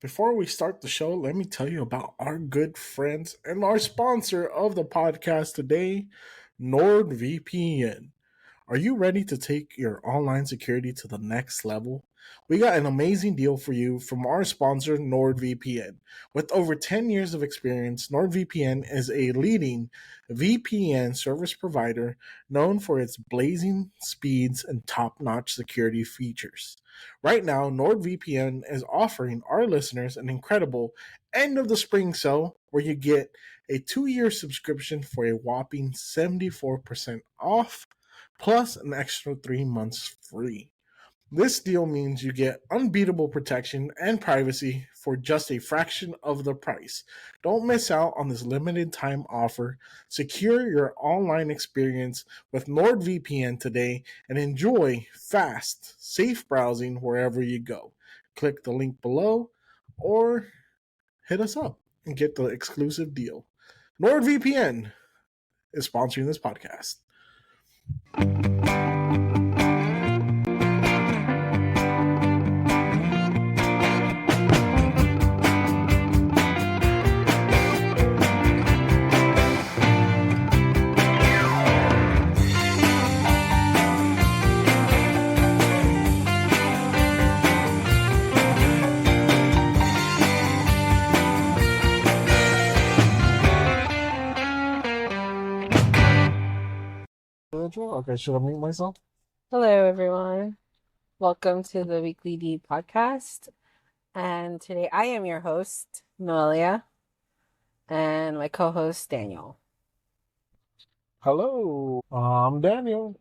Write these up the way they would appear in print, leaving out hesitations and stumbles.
Before we start the show, let me tell you about our good friends and our sponsor of the podcast today, NordVPN. Are you ready to take your online security to the next level? We got an amazing deal for you from our sponsor, NordVPN. With over 10 years of experience, NordVPN is a leading VPN service provider known for its blazing speeds and top notch security features. Right now, NordVPN is offering our listeners an incredible end of the spring sale where you get a 2-year subscription for a whopping 74% off plus an extra 3 months free. This deal means you get unbeatable protection and privacy for just a fraction of the price. Don't miss out on this limited time offer. Secure your online experience with NordVPN today and enjoy fast, safe browsing wherever you go. Click the link below or hit us up and get the exclusive deal. NordVPN is sponsoring this podcast. Okay, should I mute myself? Hello, everyone. Welcome to the Weekly D podcast. And today I am your host, Noelia, and my co host, Daniel. Hello, I'm Daniel.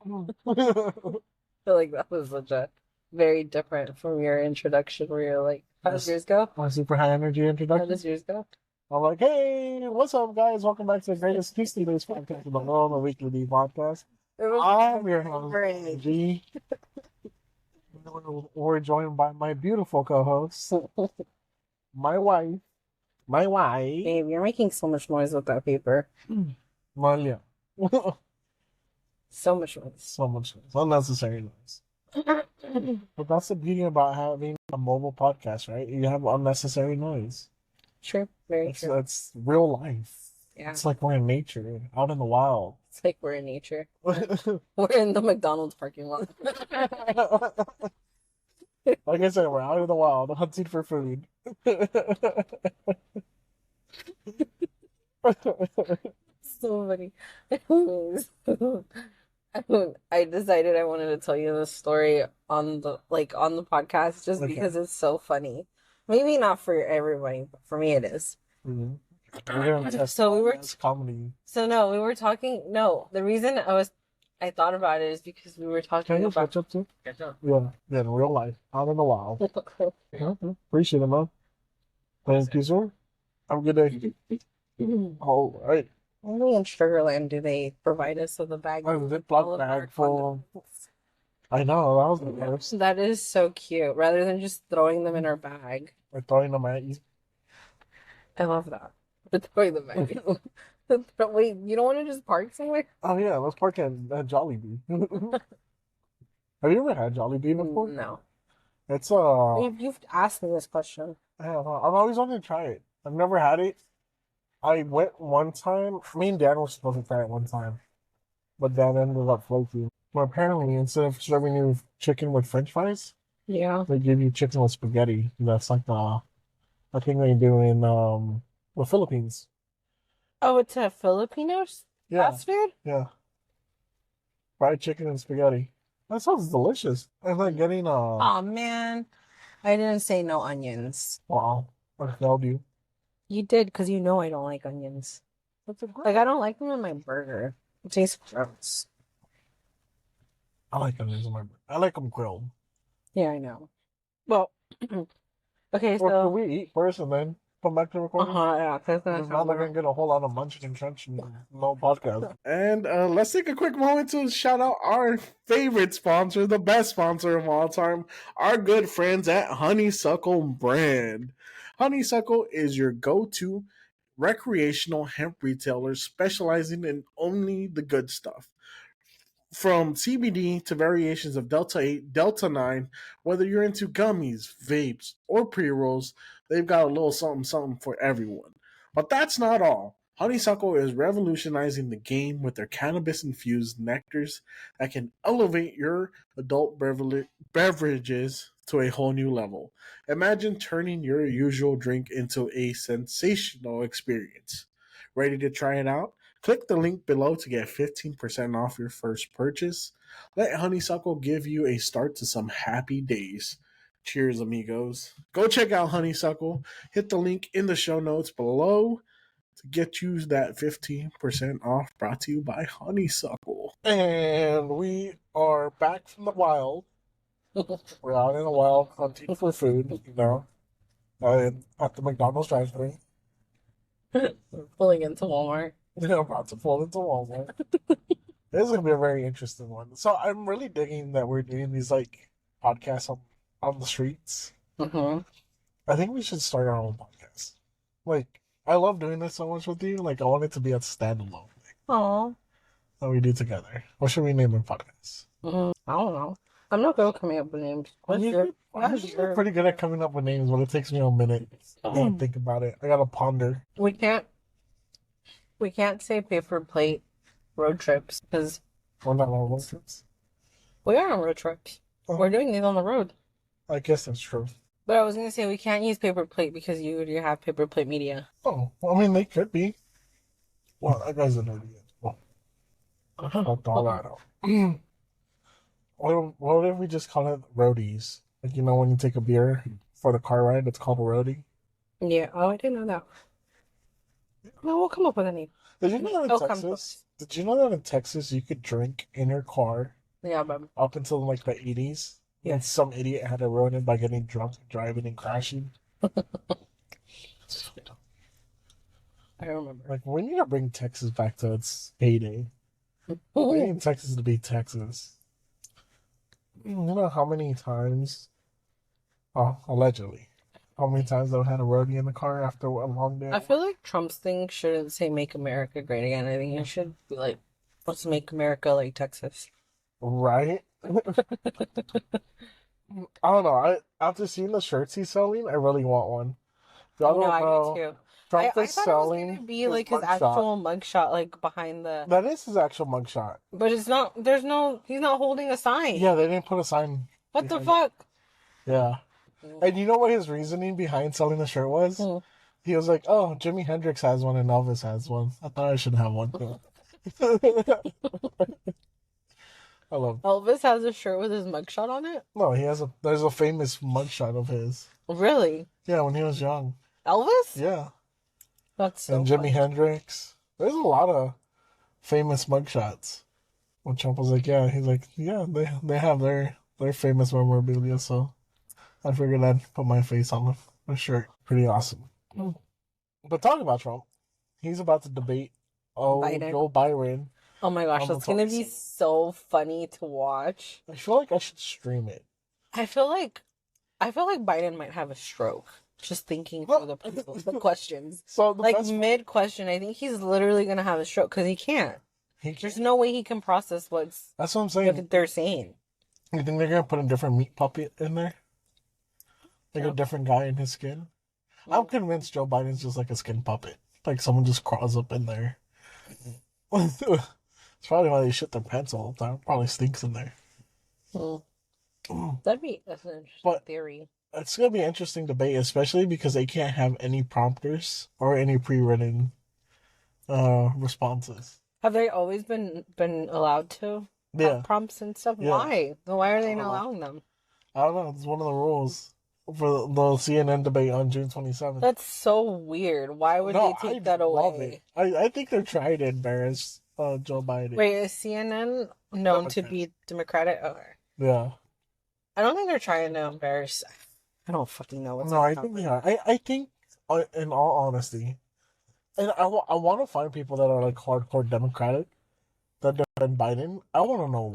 I feel like that was such a very different from your introduction where you're like, how does yours go? My super high energy How introduction. does yours go? I'm like, hey, what's up, guys? Welcome back to the greatest Tuesday based podcast in the world, the Weekly D podcast. I'm your host, G. We're joined by my beautiful co-host, my wife. Babe, you're making so much noise with that paper. Malia. So much noise. So much noise. Unnecessary noise. But that's the beauty about having a mobile podcast, right? You have unnecessary noise. True. Very true. It's real life. Yeah. It's like we're in nature, out in the wild. It's like we're in nature. We're in the McDonald's parking lot. Like I said, we're out in the wild, hunting for food. So funny. I decided I wanted to tell you this story on the podcast just Okay. because it's so funny. Maybe not for everybody, but for me it is. Mm-hmm. We're gonna test So we were that's comedy. So no, we were talking. No, the reason I thought about it is because we were talking Can you about. catch up too? Yeah, in real life, out in the wild. Yeah, appreciate it, man. Thank you, sir. Have a good day. All right. Only in Sugarland do they provide us with a bag. A Ziploc bag full. I know, that was the worst. That is so cute. Rather than just throwing them in our bag. We're throwing them at you. I love that. But throwing them back. Wait, you don't want to just park somewhere? Oh yeah, let's park at Jollibee. Have you ever had Jollibee before? No. It's You've asked me this question. I've always wanted to try it. I've never had it. I went one time. Me and Dan were supposed to try it one time, but Dan ended up flaking. But apparently, instead of serving you chicken with French fries, Yeah. they give you chicken with spaghetti. That's like a thing they do in the Philippines. Oh, it's a Filipinos Yeah, fast food? yeah. Fried chicken and spaghetti. That sounds delicious. It's like getting Oh man, I didn't say no onions. wow. I failed you. You did because you know I don't like onions. That's a great. Like I don't like them in my burger. It tastes gross. I like onions in my burger. I like them grilled. Yeah, I know. Well, okay, Or so can we eat first and then come back to recording? yeah, that's Because now they're gonna get a whole lot of munching and crunching. No podcast. And let's take a quick moment to shout out our favorite sponsor, the best sponsor of all time, our good friends at Honeysuckle Brand. Honeysuckle is your go-to recreational hemp retailer specializing in only the good stuff. From CBD to variations of Delta 8, Delta 9, whether you're into gummies, vapes, or pre rolls, they've got a little something something for everyone. But that's not all. Honeysuckle is revolutionizing the game with their cannabis infused nectars that can elevate your adult beverages to a whole new level. Imagine turning your usual drink into a sensational experience. Ready to try it out? Click the link below to get 15% off your first purchase. Let Honeysuckle give you a start to some happy days. Cheers, amigos. Go check out Honeysuckle. Hit the link in the show notes below to get you that 15% off, brought to you by Honeysuckle. And we are back from the wild. We're out in the wild hunting for food, at the McDonald's drive-thru. Pulling into Walmart. About to pull into Walmart. This is gonna be a very interesting one. So I'm really digging that we're doing these podcasts on the streets. Mm-hmm. I think we should start our own podcast. I love doing this so much with you. I want it to be a standalone thing. Aww. That we do together. What should we name our podcast? I don't know. I'm not good at coming up with names. I'm pretty good at coming up with names, but it takes me a minute to think about it. I gotta ponder. We can't say paper plate road trips because We're not on road trips. we are on road trips. Oh. We're doing these on the road. I guess that's true. But I was gonna say we can't use paper plate because you have paper plate media. Oh, well, I mean, they could be. Well, that guy's an idiot. Well, fucked all that out. What if we just call it roadies? When you take a beer for the car ride, it's called a roadie. Yeah. Oh, I didn't know that. No, we'll come up with a name. Did you know that in Texas? Did you know that in Texas you could drink in your car? Yeah, but up until the 80s. Yeah. And some idiot had to ruin it by getting drunk, driving, and crashing. I remember. We need to bring Texas back to its heyday. We need Texas to be Texas. You know how many times, allegedly, how many times they've had a roadie in the car after a long day? I feel like Trump's thing shouldn't say "Make America Great Again." I think it should be let's make America like Texas. Right? I don't know. After seeing the shirts he's selling, I really want one. I do too. Trump I is thought selling. It was gonna be his actual mugshot, behind the. That is his actual mugshot. But it's not. He's not holding a sign. Yeah, they didn't put a sign. What the fuck? Yeah. And you know what his reasoning behind selling the shirt was? He was like, "Oh, Jimi Hendrix has one and Elvis has one. I thought I should have one too." I love Elvis has a shirt with his mugshot on it? No, there's a famous mugshot of his. Really? Yeah, when he was young. Elvis? Yeah. That's so And Jimi Hendrix. There's a lot of famous mugshots. When Trump was like, he's like, they have their famous memorabilia, so I figured I'd put my face on the shirt. Pretty awesome. But talking about Trump, he's about to debate Joe Biden. Oh my gosh, that's gonna be so funny to watch. I feel like I should stream it. I feel like Biden might have a stroke just thinking through the questions. So mid question, I think he's literally gonna have a stroke because he can't. There's no way he can process that's what I'm saying. What they're saying. You think they're gonna put a different meat puppet in there? A different guy in his skin? I'm convinced Joe Biden's just like a skin puppet. Someone just crawls up in there. It's probably why they shit their pants all the time. Probably stinks in there. That's an interesting theory. It's gonna be an interesting debate, especially because they can't have any prompters or any pre-written responses. Have they always been allowed to have prompts and stuff? Yeah. Why? Why are they not allowing them? I don't know. It's one of the rules for the CNN debate on June 27th. That's so weird. Why would they take that away? I think they're trying to embarrass Joe Biden. Wait, is CNN known to be Democratic? Okay. Yeah. I don't think they're trying to embarrass. I don't fucking know what's I think they are. I think, in all honesty, and I want to find people that are hardcore Democratic that defend Biden. I want to know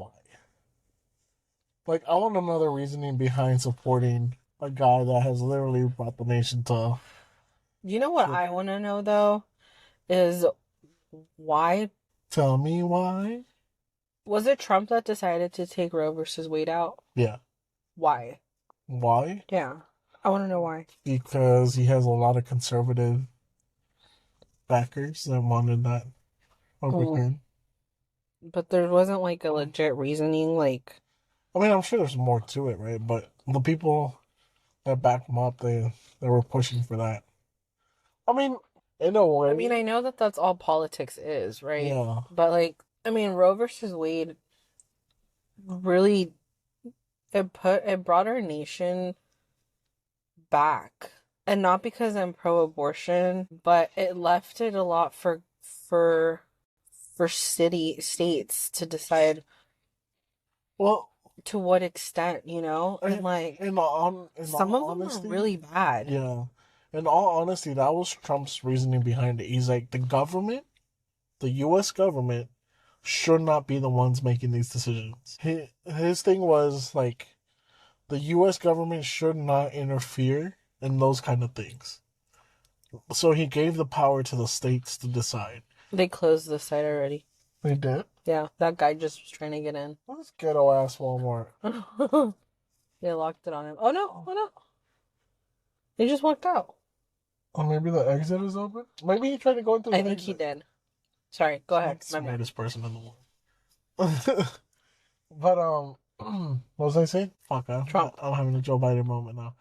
why. I want to know the reasoning behind supporting a guy that has literally brought the nation to. You know what I want to know though, is why. Tell me why. Was it Trump that decided to take Roe versus Wade out? Yeah. Why? Why? Yeah. I want to know why. Because he has a lot of conservative backers that wanted that overturned. But there wasn't like a legit reasoning, like. I mean, I'm sure there's more to it, right? But the people that back him up, they were pushing for that. I mean, in a way. I mean, I know that that's all politics is, right? Yeah. But like, I mean, Roe versus Wade really it brought our nation back, and not because I'm pro-abortion, but it left it a lot for states to decide. Well, to what extent, and like some of them are really bad. Yeah. In all honesty, that was Trump's reasoning behind it. He's like, the U.S. government should not be the ones making these decisions. His thing was like, the U.S. government should not interfere in those kind of things. So he gave the power to the states to decide. They closed the site already. They did? Yeah, that guy just was trying to get in. Let's ghetto ass Walmart. They locked it on him. Oh no, oh no. He just walked out. Oh, maybe the exit is open? Maybe he tried to go into the I think exit. he did. Sorry, go ahead. He's the smartest person in the world. But, what was I saying? Fuck, Trump. I'm having a Joe Biden moment now.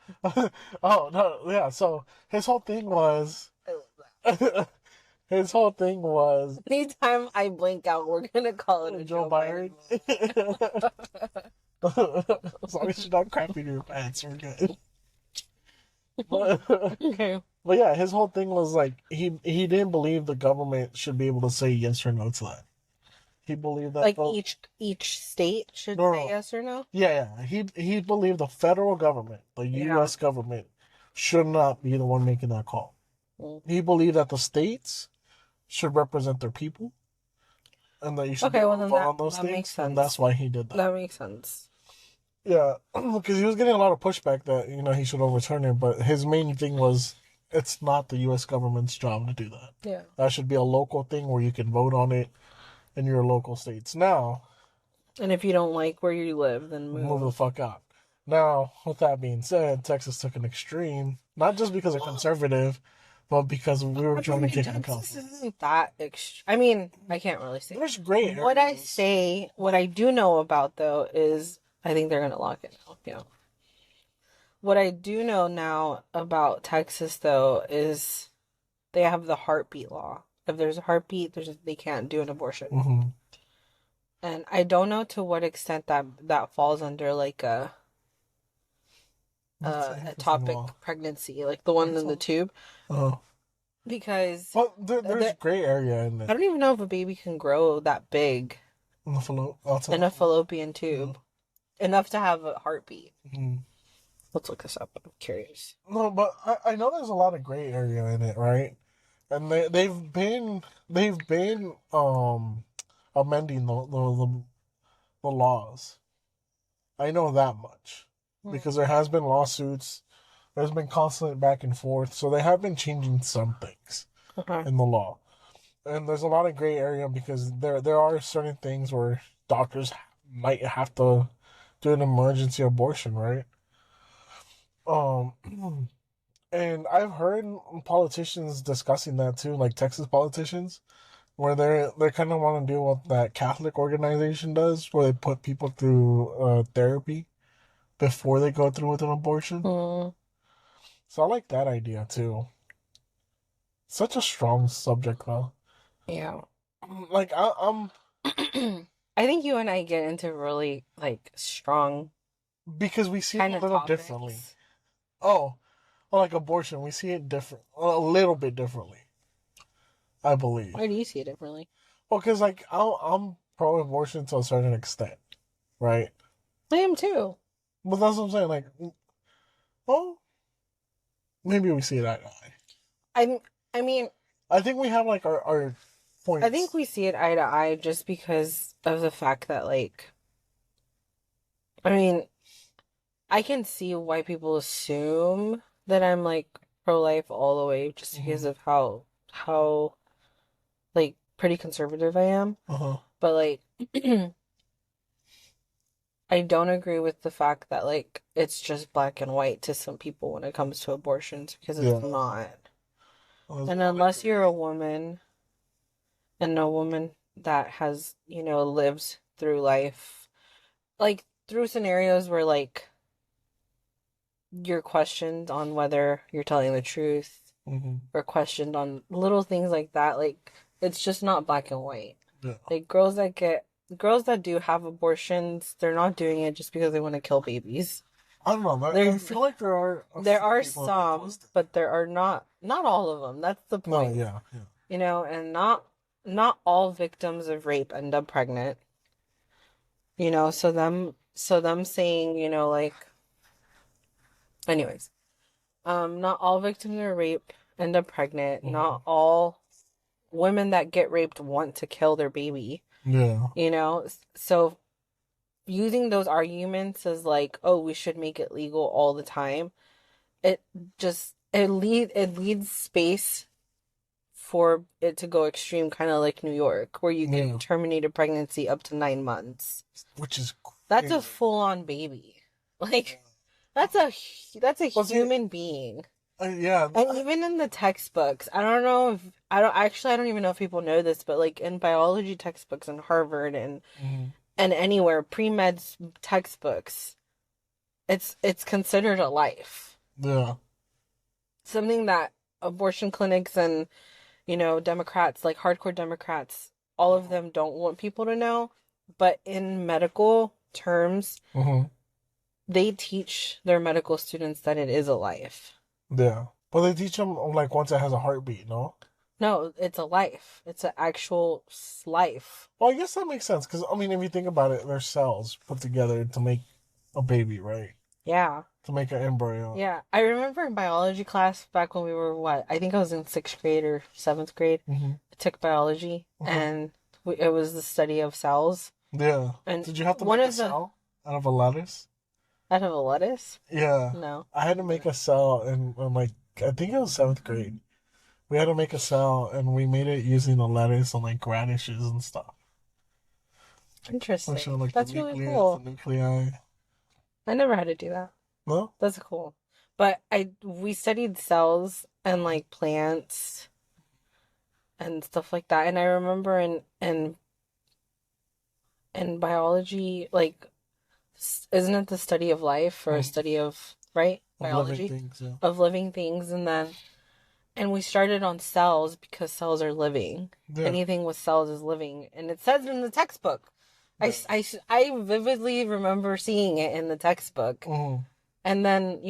Oh, no, yeah, so his whole thing was... His whole thing was... Anytime I blink out, we're gonna call it a Joe Biden. As long as you're not crapping your pants, we're good. Okay. But yeah, his whole thing was like, he didn't believe the government should be able to say yes or no to that. He believed that like each state should say yes or no. Yeah. He believed the federal government, the U.S. government, should not be the one making that call. He believed that the states should represent their people, and that you should vote on those things. Makes sense. And that's why he did that. That makes sense. Yeah, because he was getting a lot of pushback that he should overturn it, but his main thing was it's not the U.S. government's job to do that. Yeah, that should be a local thing where you can vote on it in your local states. Now, and if you don't like where you live, then move the fuck out. Now, with that being said, Texas took an extreme, not just because they're conservative, but because we were trying to kick out. This isn't that I mean, I can't really say. There's great. What I do know about though is I think they're gonna lock it now. Yeah. What I do know now about Texas though is they have the heartbeat law. If there's a heartbeat, they can't do an abortion. Mm-hmm. And I don't know to what extent that falls under like a ectopic pregnancy, like the one in the tube. Oh. Because there's gray area in it. I don't even know if a baby can grow that big in a fallopian tube, enough to have a heartbeat. Mm-hmm. Let's look this up. I'm curious. No, but I know there's a lot of gray area in it, right? And they've been amending the laws. I know that much because there has been lawsuits. There's been constant back and forth, so they have been changing some things in the law. And there's a lot of gray area because there are certain things where doctors might have to do an emergency abortion, right? And I've heard politicians discussing that too, like Texas politicians, where they kind of want to do what that Catholic organization does, where they put people through therapy before they go through with an abortion. So I like that idea too. Such a strong subject, though. Yeah. Like I'm. I think you and I get into really like strong. Because we see it a little differently. Oh, like abortion, we see it a little bit differently. I believe. Why do you see it differently? Well, because like I'm pro-abortion to a certain extent, right? I am too. But that's what I'm saying. Like, well, maybe we see it eye to eye. I mean, I think we have like our points. I think we see it eye to eye just because of the fact that, like, I mean, I can see why people assume that I'm like pro-life all the way just because of how like pretty conservative I am. But like I don't agree with the fact that like it's just black and white to some people when it comes to abortions because it's Yeah. not. Well, And unless you're a woman and a woman that has, lives through life, like through scenarios where like you're questioned on whether you're telling the truth mm-hmm. or questioned on little things like that, like it's just not black and white. Yeah. Like girls that do have abortions, they're not doing it just because they want to kill babies. I don't know. I feel like there are There few are people that some, post it. but there are not all of them. That's the No, point. yeah. And not all victims of rape end up pregnant. So them saying, like anyways, not all victims of rape end up pregnant. Mm-hmm. Not all women that get raped want to kill their baby. Yeah. So using those arguments as like, oh, we should make it legal all the time, it leads space for it to go extreme, kind of like New York, where you can terminate a pregnancy up to 9 months. Which is crazy. That's a full-on baby. Like that's a human being. Yeah. And even in the textbooks, I don't even know if people know this, but like in biology textbooks in Harvard and anywhere pre-med textbooks, it's considered a life. Yeah. Something that abortion clinics and Democrats, like hardcore Democrats, all of them don't want people to know, but in medical terms, they teach their medical students that it is a life. Yeah. But they teach them like once it has a heartbeat, no? No, it's a life. It's an actual life. Well, I guess that makes sense because I mean, if you think about it, they're cells put together to make a baby, right? Yeah. To make an embryo. Yeah. I remember in biology class back when we were I think I was in 6th grade or 7th grade. I took biology and it was the study of cells. Yeah. And did you have to make a cell out of a lettuce? Out of a lettuce? Yeah. No. I had to make a cell in like, I think it was 7th grade. We had to make a cell and we made it using the lettuce and like radishes and stuff. Interesting. Like, that's really cool. The nuclei. I never had to do that. No? That's cool. But we studied cells and like plants and stuff like that. And I remember in biology, like, isn't it the study of life or a study of, right? Biology? Living things, yeah. Of living things. And we started on cells because cells are living. Yeah. Anything with cells is living. And it says in the textbook. Yeah. I vividly remember seeing it in the textbook. And then,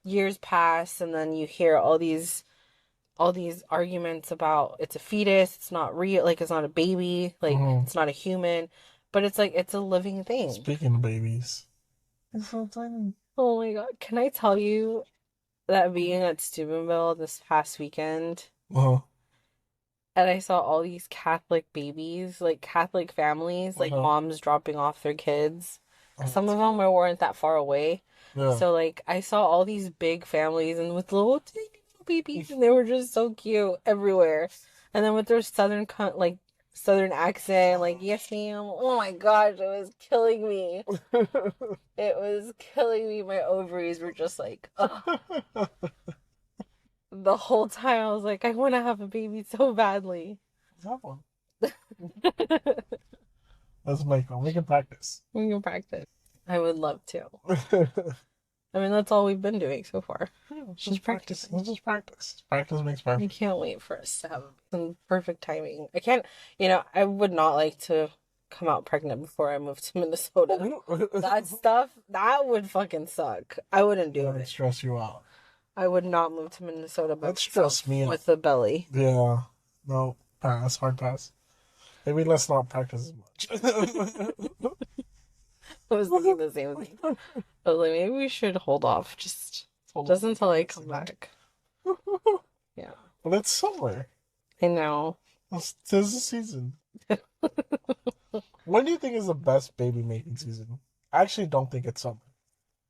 years pass and then you hear all these arguments about it's a fetus, it's not real, like it's not a baby, like it's not a human, but it's like it's a living thing. Speaking of babies. It's so tiny. Oh my god. Can I tell you that being at Steubenville this past weekend, and I saw all these Catholic babies, like Catholic families, like moms dropping off their kids. Some of them weren't that far away. Yeah. So like I saw all these big families and with little babies, and they were just so cute everywhere. And then with their southern accent, like yes ma'am. Oh my gosh, it was killing me. It was killing me. My ovaries were just like, ugh. The whole time I was like, I want to have a baby so badly. Have one. Let's make one. We can practice. We can practice. I would love to. I mean, that's all we've been doing so far. Yeah, just practice. Let's just practice. Practice makes perfect. I can't wait for us to have some perfect timing. I can't, I would not like to come out pregnant before I move to Minnesota. That stuff, that would fucking suck. I wouldn't do it. That would stress you out. I would not move to Minnesota by myself. That stress me out. With a belly. Yeah. No, pass. Hard pass. Maybe let's not practice as much. I was thinking the same thing. I was like, maybe we should hold off just until I come back. Yeah. Well, it's summer. I know. This is the season. When do you think is the best baby making season? I actually don't think it's summer.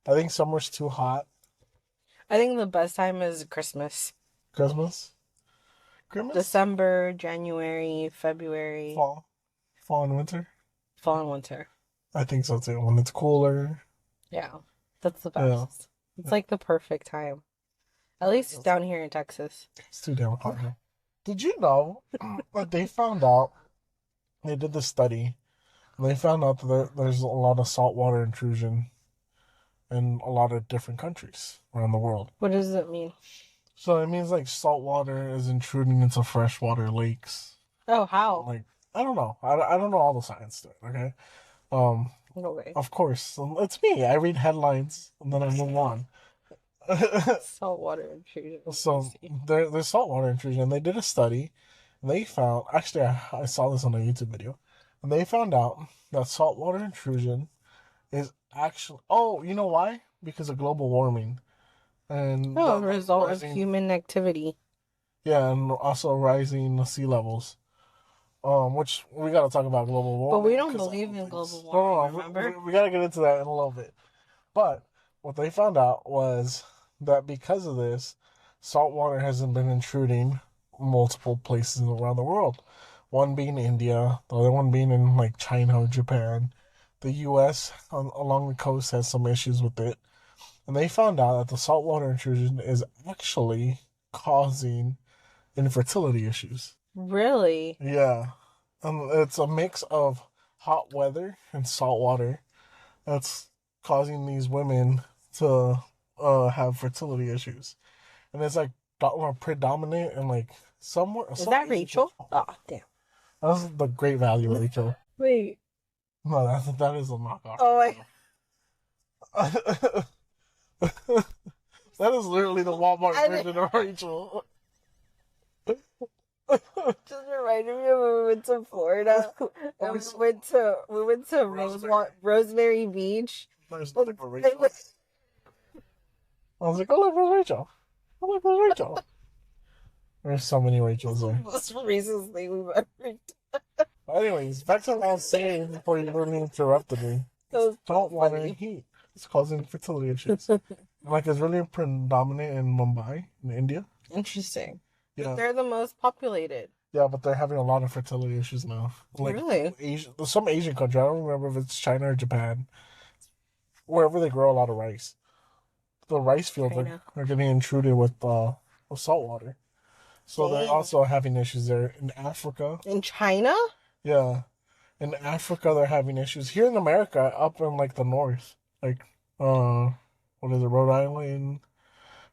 I think summer's too hot. I think the best time is Christmas. Christmas? December, January, February. Fall and winter? Fall and winter. I think so too. When it's cooler. Yeah, that's the Yeah. best. It's like the perfect time. At least down here in Texas. It's too damn hot here. Did you know that they found out, they did this study, and they found out that there's a lot of saltwater intrusion in a lot of different countries around the world. What does it mean? So it means like saltwater is intruding into freshwater lakes. Oh, how? Like, I don't know. I don't know all the science to it, okay? Um, Okay. of course, it's me. I read headlines and then I move on. Saltwater intrusion. So there's saltwater intrusion. They did a study, and they found actually I saw this on a YouTube video, and they found out that saltwater intrusion is actually you know why? Because of global warming and Oh, a result of rising, human activity. yeah, and also rising sea levels. Which we gotta talk about global But warming. we don't 'Cause believe in global no, warming, no, remember? we gotta get into that in a little bit. But what they found out was that because of this, salt water hasn't been intruding multiple places around the world. One being India, the other one being in like China or Japan. The U.S. Along the coast has some issues with it, and they found out that the saltwater intrusion is actually causing infertility issues. Really? Yeah, it's a mix of hot weather and salt water that's causing these women to have fertility issues, and it's like predominant in like somewhere. Is that Rachel? Oh, damn. That's the Great Value, Rachel. Wait. No, that is a knockoff. Oh, my. That is literally the Walmart version of Rachel. Just reminded me of when we went to Florida and we went to Rosemary Beach. There's nothing for Rachel. I was like, oh look, where's Rachel? Oh look, where's Rachel? There's so many Rachels there. Most racist thing we've ever done. Anyways, back to what I was saying before you really interrupted me. Salt water and heat. It's causing fertility issues. Like it's really predominant in Mumbai, in India. Interesting. Yeah. They're the most populated. Yeah, but they're having a lot of fertility issues now. Like really? Some Asian country, I don't remember if it's China or Japan, wherever they grow a lot of rice. The rice fields are getting intruded with salt water. So they're also having issues there. In Africa. In China? Yeah. In Africa, they're having issues. Here in America, up in like the north, like what is it, Rhode Island,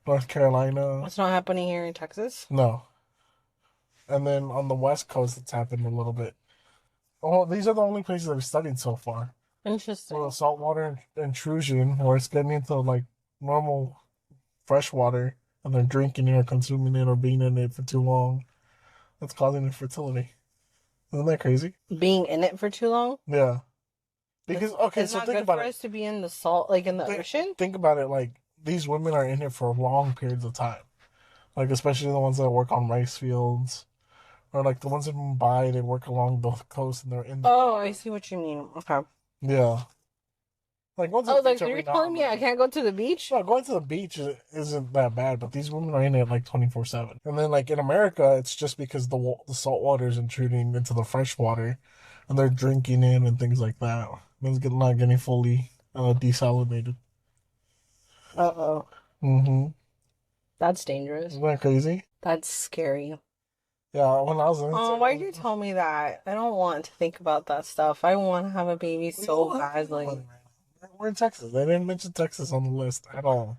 North Carolina. It's not happening here in Texas? No. And then on the west coast, it's happened a little bit. Oh, these are the only places I've studied so far. Interesting. Well, saltwater intrusion, where it's getting into like normal fresh water, and they're drinking it or consuming it or being in it for too long. That's causing infertility. Isn't that crazy? Being in it for too long? Yeah. Because it's so not think good about for us to be in the salt, like in the ocean. Think about it. Like these women are in it for long periods of time. Like especially the ones that work on rice fields, or like the ones in Mumbai. They work along the coast and they're in. I see what you mean. Okay. Yeah. Like like you're telling me I can't go to the beach? No, going to the beach isn't that bad, but these women are in it like 24/7. And then like in America, it's just because the salt water is intruding into the fresh water, and they're drinking in and things like that. It's not getting fully desalinated. Mm-hmm. That's dangerous. Isn't that crazy? That's scary. Yeah, when I was in why'd you tell me that? I don't want to think about that stuff. I want to have a baby so badly. We're in Texas. They didn't mention Texas on the list at all.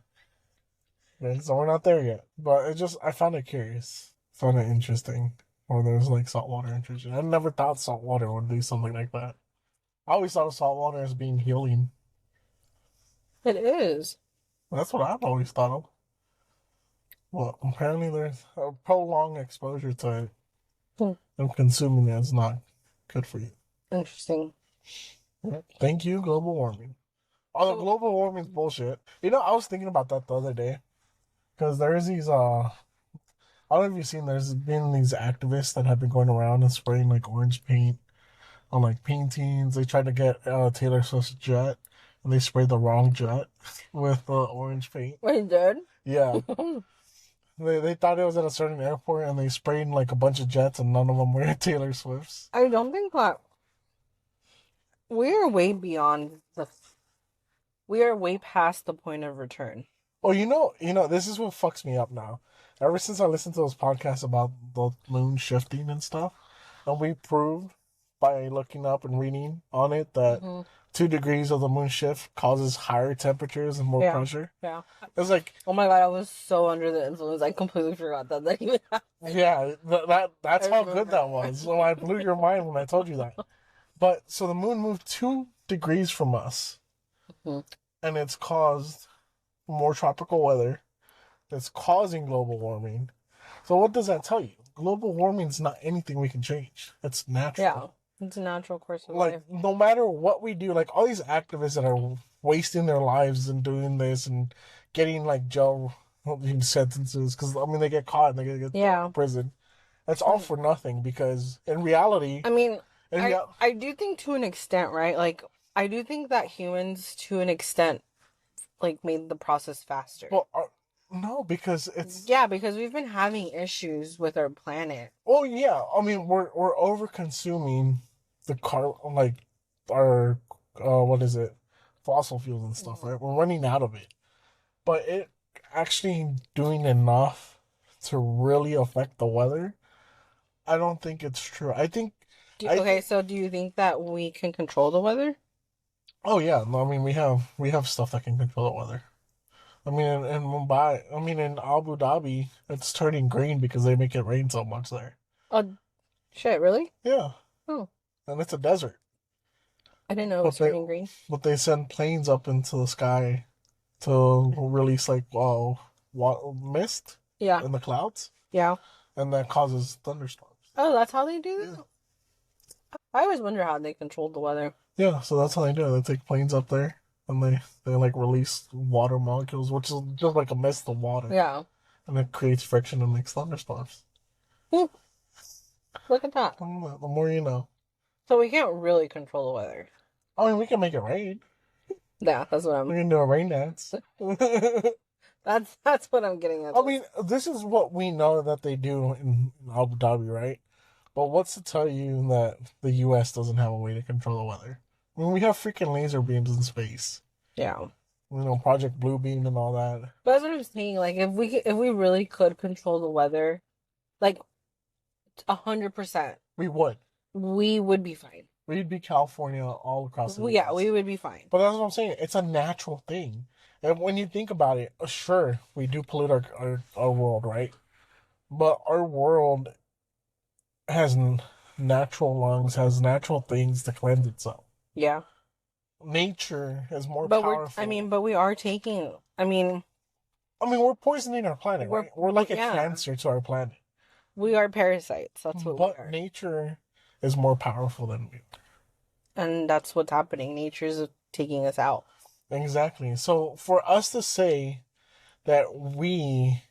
Okay, so we're not there yet. But I found it curious. Found it interesting. Or there's like saltwater intrusion. I never thought saltwater would do something like that. I always thought of saltwater as being healing. It is. That's what I've always thought of. Well, apparently there's a prolonged exposure to it. And consuming it is not good for you. Interesting. Thank you, global warming. Oh, the global warming is bullshit. You know, I was thinking about that the other day. Because there's these, I don't know if you've seen, there's been these activists that have been going around and spraying, like, orange paint on, like, paintings. They tried to get Taylor Swift's jet, and they sprayed the wrong jet with orange paint. Wait, did? Yeah. They thought it was at a certain airport, and they sprayed, like, a bunch of jets, and none of them were Taylor Swift's. I don't think that... We are way beyond we are way past the point of return. Oh, this is what fucks me up now. Ever since I listened to those podcasts about the moon shifting and stuff, and we proved by looking up and reading on it that Mm-hmm. 2 degrees of the moon shift causes higher temperatures and more Yeah. pressure. Yeah. It's like, Oh my god, I was so under the influence. I completely forgot that even happened. yeah, that's I how remember. good that was. So I blew your mind when I told you that. But so the moon moved 2 degrees from us, Mhm. and it's caused more tropical weather. That's causing global warming. So what does that tell you? Global warming is not anything we can change. It's natural. Yeah. It's a natural course of Like life. no matter what we do, like all these activists that are wasting their lives and doing this and getting like jail sentences because I mean they get caught and they get thrown Yeah. in prison. That's all for nothing because in reality, I mean, in I real, I do think to an extent, right? Like I do think that humans to an extent like made the process faster. well, no, because it's Yeah, because we've been having issues with our planet. oh yeah. I mean we're over consuming the car like our what is it fossil fuels and stuff, right? We're running out of it, but it actually doing enough to really affect the weather. I don't think it's true. Okay, so do you think that we can control the weather? Oh yeah, no, I mean we have stuff that can control the weather. I mean in Mumbai, I mean in Abu Dhabi, it's turning green because they make it rain so much there. Oh, shit, really? Yeah, Oh, and it's a desert, I didn't know it but was turning green. they send planes up into the sky to release like mist Yeah, in the clouds, yeah. and that causes thunderstorms. Oh, that's how they do Yeah. that? I always wonder how they controlled the weather. Yeah, so that's how they do it. They take planes up there and they like release water molecules, which is just like a mist of water, Yeah. and it creates friction and makes thunderstorms. Hmm, look at that. The more you know. So we can't really control the weather. I mean, we can make it rain. Yeah, that's what We I'm. can do a rain dance. That's what I'm getting at. I mean, this is what we know that they do in Abu Dhabi, right? But what's to tell you that the U.S. doesn't have a way to control the weather? I mean, we have freaking laser beams in space. Yeah. Project Bluebeam and all that. But that's what I'm saying. Like, if we really could control the weather, like 100%, We would. we would be fine. We'd be California all across the Yeah, US. we would be fine. But that's what I'm saying. It's a natural thing. And when you think about it, sure, we do pollute our world, right? But our world has natural lungs, has natural things to cleanse itself. Yeah. Nature is more But powerful. but we are taking. We're poisoning our planet, right? We're like a yeah. cancer to our planet. We are parasites. That's what we But are. nature is more powerful than we. And that's what's happening. Nature's taking us out. Exactly. So for us to say that we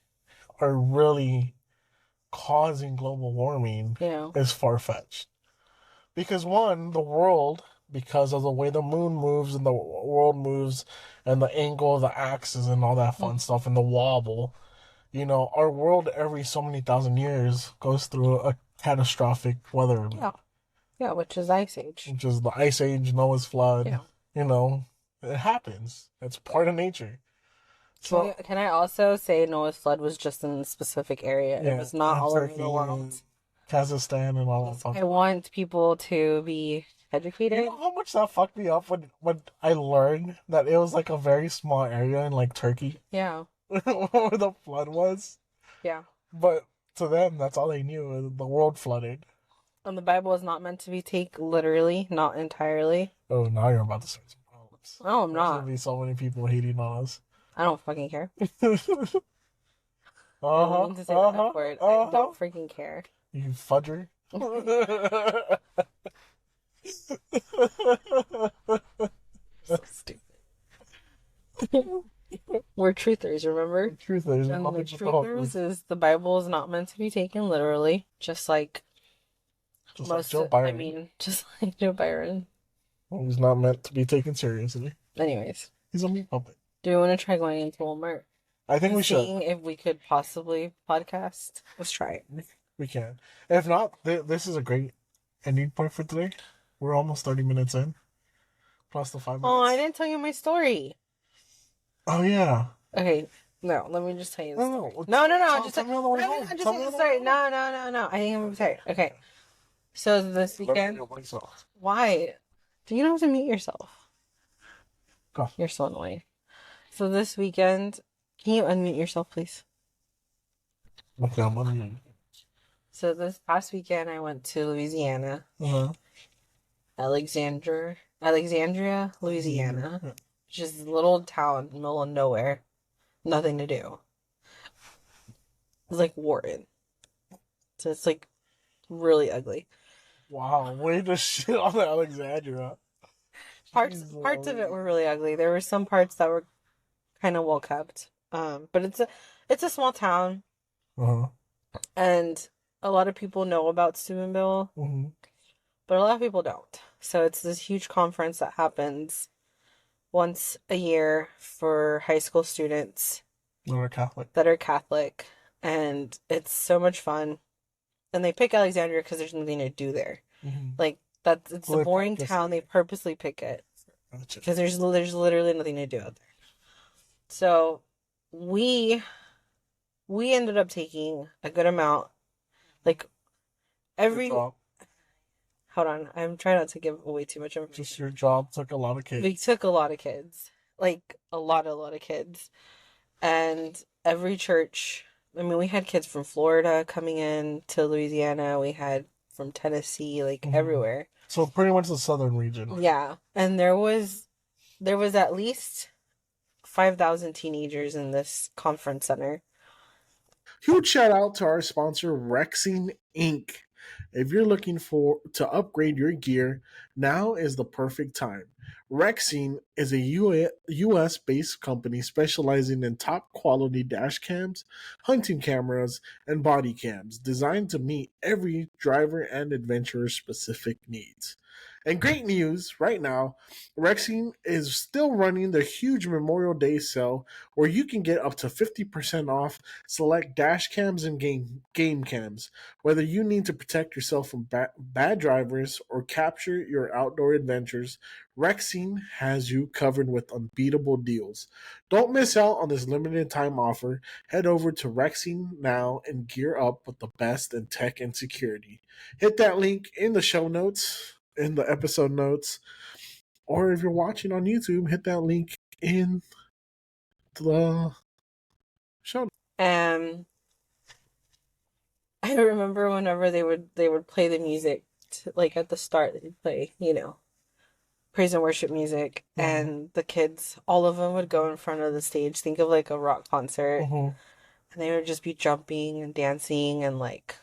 are really causing global warming Yeah. is far-fetched. Because one, the world, because of the way the moon moves and the world moves and the angle of the axis and all that fun stuff and the wobble, our world every so many thousand years goes through a catastrophic weather event. Yeah. Yeah, which is Ice Age. Which is the Ice Age, Noah's flood. Yeah. It happens. It's part of nature. So Can I also say Noah's flood was just in a specific area? yeah, It was not all over Turkey, the world. Kazakhstan and all that stuff. I want people to be educated. You know how much that fucked me up when I learned that it was like a very small area in like Turkey Yeah. where the flood was. Yeah. But to them, that's all they knew. The world flooded. And the Bible is not meant to be taken literally, not entirely. Oh, now you're about to say some problems. No, I'm There's not. gonna be so many people hating on us. I don't fucking care. Uh-huh. I don't mean to say the F word. I don't freaking care. You fudger. So stupid. We're truthers, remember? Truthers. And the truthers is the Bible is not meant to be taken literally, just like Joe Byron. I mean, just like Joe Byron. He's not meant to be taken seriously. Anyways, He's a meat puppet. do we want to try going into Walmart? I think we should. Seeing if we could possibly podcast. Let's try it. We can. If not, this is a great ending point for today. We're almost 30 minutes in. plus the 5 minutes. Oh, I didn't tell you my story. Oh, yeah. Okay, no, let me just tell you the story. No. No. Tell me on the way home. Just tell the story. No. I think I'm sorry. Okay. So this weekend. Why? Do you don't have to mute yourself? Go. You're so annoying. So this weekend, can you unmute yourself, please? Okay, I'm unmuting. So this past weekend, I went to Louisiana. Alexandria, Louisiana. Yeah. Which is a little town in the middle of nowhere. Nothing to do. It's like Wharton. So it's like really ugly. Wow, way to shit on Alexandria. Parts of it were really ugly. There were some parts that were kind of well kept. But it's a small town. And a lot of people know about Steubenville. But a lot of people don't. So it's this huge conference that happens once a year for high school students that are Catholic. And it's so much fun. And they pick Alexandria because there's nothing to do there. Like, it's a boring town. They purposely pick it. Because there's literally nothing to do out there. So we ended up taking a good amount. Like, hold on, I'm trying not to give away too much information. Just your job took a lot of kids. We took a lot of kids. Like, a lot of kids. And every church, I mean, we had kids from Florida coming in to Louisiana. We had from Tennessee, like everywhere. So pretty much the southern region. Yeah. And there was at least 5,000 teenagers in this conference center. Huge shout out to our sponsor, Rexing Inc. If you're looking to upgrade your gear, now is the perfect time. Rexing is a US based company specializing in top quality dash cams, hunting cameras, and body cams designed to meet every driver and adventurer's specific needs. And great news right now, Rexing is still running the huge Memorial Day sale where you can get up to 50% off select dash cams and game cams. Whether you need to protect yourself from bad drivers or capture your outdoor adventures, Rexing has you covered with unbeatable deals. Don't miss out on this limited time offer. Head over to Rexing now and gear up with the best in tech and security. Hit that link in the show notes, in the episode notes, or if you're watching on YouTube, hit that link in the show notes. I remember whenever they would play the music, like at the start, they'd play, praise and worship music, and the kids, all of them would go in front of the stage. Think of like a rock concert, and they would just be jumping and dancing and like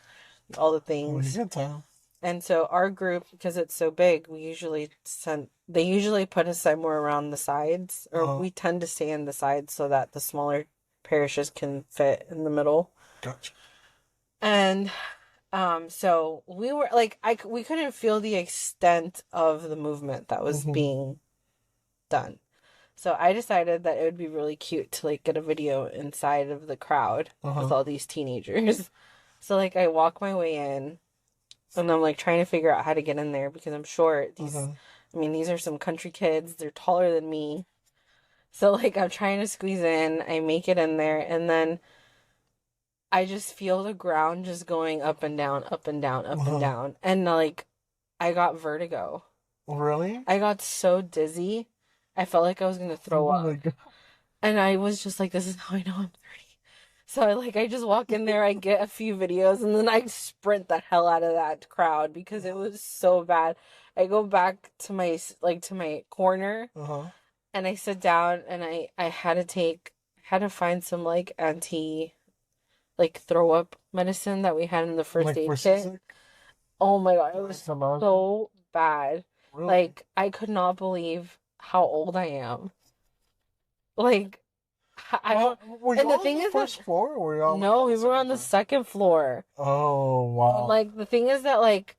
all the things. Good time. And so our group, because it's so big, they usually put us somewhere around the sides, or we tend to stay in the sides so that the smaller parishes can fit in the middle. Gotcha. And so we were like, we couldn't feel the extent of the movement that was being done. So I decided that it would be really cute to like get a video inside of the crowd with all these teenagers. So like I walk my way in, and I'm like trying to figure out how to get in there because I'm short. These are some country kids. They're taller than me. So like I'm trying to squeeze in. I make it in there, and then I just feel the ground just going up and down, up and down, up and down. And like I got vertigo. Really? I got so dizzy. I felt like I was going to throw up. My God. And I was just like, this is how I know I'm 30. So I just walk in there, I get a few videos, and then I sprint the hell out of that crowd because it was so bad. I go back to my corner, and I sit down, and I had to find some like throw up medicine that we had in the first aid kit. Oh my God, it was so bad. Really? Like I could not believe how old I am. Like. Were you on the first floor or were you on No, we were on the second floor. Oh, wow. And, like, the thing is that, like,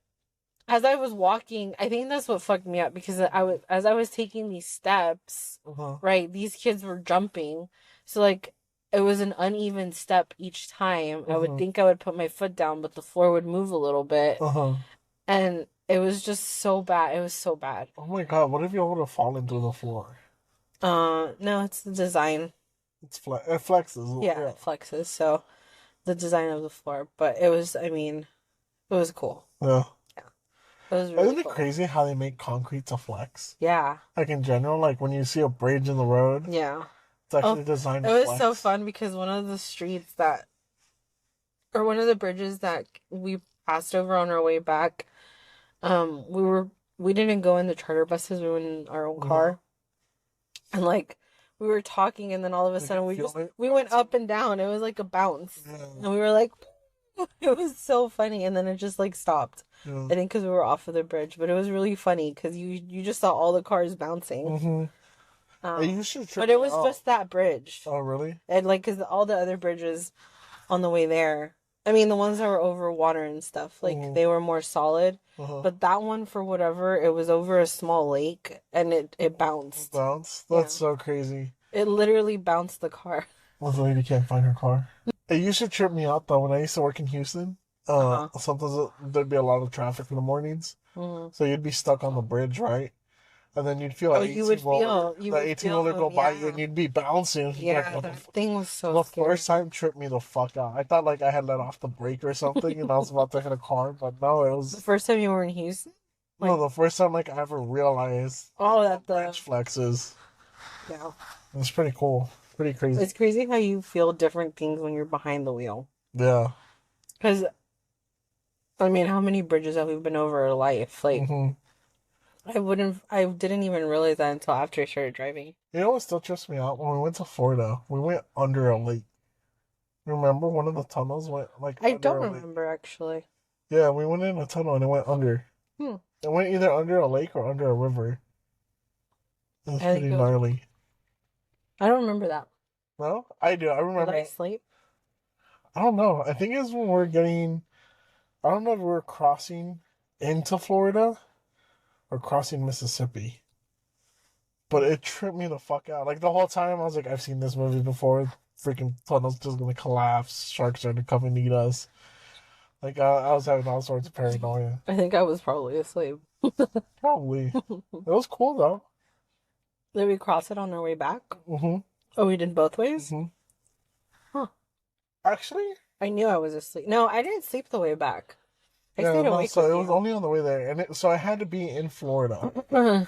as I was walking, I think that's what fucked me up because as I was taking these steps, right, these kids were jumping. So, like, it was an uneven step each time. I would think I would put my foot down, but the floor would move a little bit. And It was just so bad. It was so bad. Oh my god, what if you would have fallen through the floor? No, it's the design. It flexes. Yeah, Yeah. it flexes. So the design of the floor, but it was. I mean, it was cool. Yeah. Yeah, it was really Isn't it cool. crazy how they make concrete to flex? Yeah, Like in general, like when you see a bridge in the road, yeah. it's actually Oh, designed it to was so flex. fun because one of the streets that, or one of the bridges that we passed over on our way back, we didn't go in the charter buses. We went in our own Uh-huh. car, and like we were talking, and then all of a You sudden can feel it. we went up and down. It was like a bounce, Yeah. and we were like, it was so funny, and then it just like stopped. Yeah. I think because we were off of the bridge, but it was really funny because you just saw all the cars bouncing. Mm-hmm. It Um, used to trip but it me was out. just that bridge, Oh, really? and like because all the other bridges on the way there, I mean the ones that were over water and stuff, like Mm-hmm. they were more solid. Uh-huh. But that one, for whatever, it was over a small lake, and it bounced. Bounce? Yeah, That's so crazy. it literally bounced the car. Well, the lady can't find her car. It used to trip me out though when I used to work in Houston. Uh-huh. Sometimes there'd be a lot of traffic in the mornings, Hmm. so you'd be stuck on the bridge, right? And then you'd feel Oh, an 18 wheeler go by you, and yeah, you'd be bouncing. You'd be like, yeah. what the That thing was so The scary. first time tripped me the fuck out. I thought like I had let off the brake or something, and I was about to hit a car, but no, it The was first time you were in Houston, no like the first time like I ever realized oh, that the bridge flexes. yeah. It was pretty cool, pretty crazy. It's crazy how you feel different things when you're behind the wheel. Yeah. Because I mean, how many bridges have we been over in life? Like Hmm. I didn't even realize that until after I started driving. You know what still trips me out? When we went to Florida, we went under a lake. Remember one of the tunnels went like I under don't a lake. remember actually. Yeah, we went in a tunnel and it went under. Hmm. It went either under a lake or under a river. It was I think pretty it was. gnarly. I don't remember that. No, I do. I Did remember. I sleep? I don't know. I think it's when we're getting. I don't know if we're crossing into Florida or crossing Mississippi. But it tripped me the fuck out. Like the whole time I was like, I've seen this movie before. Freaking tunnel's just gonna collapse. Sharks are gonna come and eat us. Like I was having all sorts of paranoia. I think I was probably asleep. Probably. It was cool though. Did we cross it on our way back? Mm-hmm. Oh, we did both ways? Mm-hmm. Huh. Actually, I knew I was asleep. No, I didn't sleep the way back. I yeah, stayed no, awake so with it was you. only on the way there. So I had to be in Florida.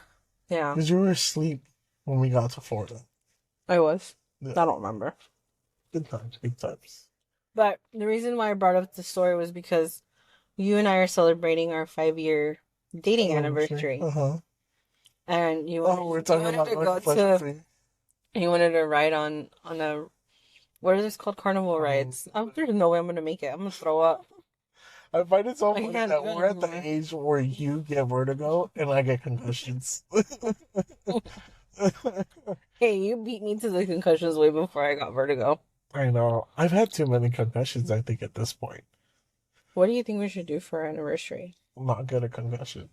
Yeah, Because you were asleep when we got to Florida. I was. Yeah. I don't remember. Good times, good times. But the reason why I brought up the story was because you and I are celebrating our 5-year dating anniversary. Uh-huh. And you Oh, we're talking wanted about to going go to Pleasure Free. you wanted to ride on a, what are those called? Carnival rides. There's no way I'm going to make it. I'm going to throw up. I find it so I funny can't that do it we're at the anymore. age where you get vertigo and I get concussions. Hey, you beat me to the concussions way before I got vertigo. I know. I've had too many concussions, I think, at this point. What do you think we should do for our anniversary? I'm not good at concussion.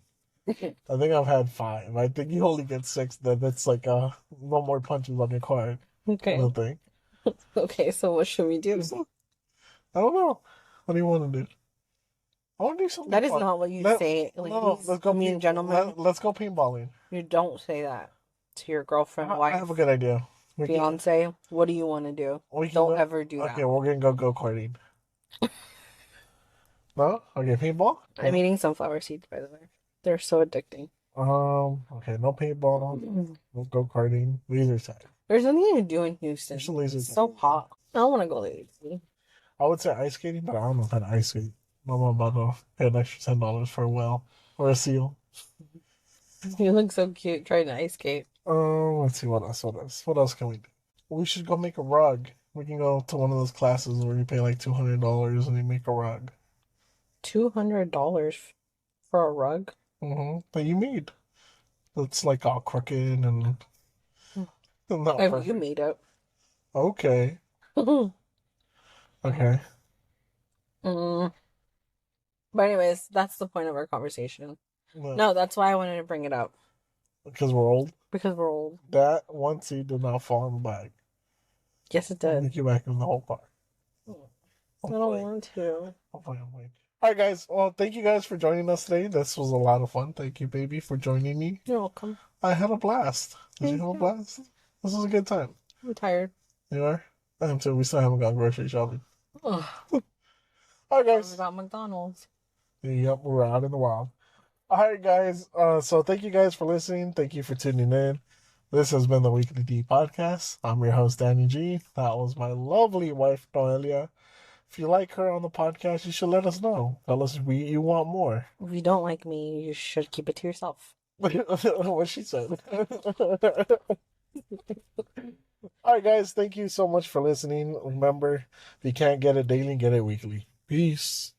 I think I've had 5. I think you only get 6, then it's like no more punches on your card. Okay. I think. Okay, so what should we do? I don't know. What do you want to do? I want to do something That is fun. not what you say, ladies. No, let's go. I mean, gentlemen. Let's go paintballing. You don't say that to your girlfriend, I wife, have a good idea. fiance. What do you want to do? We can Don't go- ever do Okay, that. we're gonna go karting. No? Okay, paintball? I'm eating sunflower seeds, by the way. They're so addicting. Okay, no paintball. No go karting. Laser tag. There's nothing to do in Houston. There's a laser It's tag. so hot. I don't want to go lazy. I would say ice skating, but I don't know how to ice skate. I'm about to pay an extra $10 for a whale or a seal. You look so cute trying to ice skate. Let's see what else. What else can we do? We should go make a rug. We can go to one of those classes where you pay like $200 and you make a rug. $200 for a rug? That you made. That's like all crooked and not You perfect. made it. Okay. Okay. Mm. But anyways, that's the point of our conversation. Well, No, that's why I wanted to bring it up. because we're old. Because we're old. That one seat did not fall in the bag. Yes, it I'll did. make you back in the whole car. I don't want to. I'll play. All right, guys. Well, thank you guys for joining us today. This was a lot of fun. Thank you, baby, for joining me. You're welcome. I had a blast. Did you Thank have a you. blast? This was a good time. I'm tired. You are? I am too. We still haven't gone grocery shopping. Ugh. All right, We guys. got McDonald's. Yep, we're out in the wild. All right, guys. So thank you guys for listening. Thank you for tuning in. This has been the Weekly D Podcast. I'm your host, Danny G. That was my lovely wife, Noelia. If you like her on the podcast, you should let us know. Tell us you want more. If you don't like me, you should keep it to yourself. What she said. All right, guys. Thank you so much for listening. Remember, if you can't get it daily, get it weekly. Peace.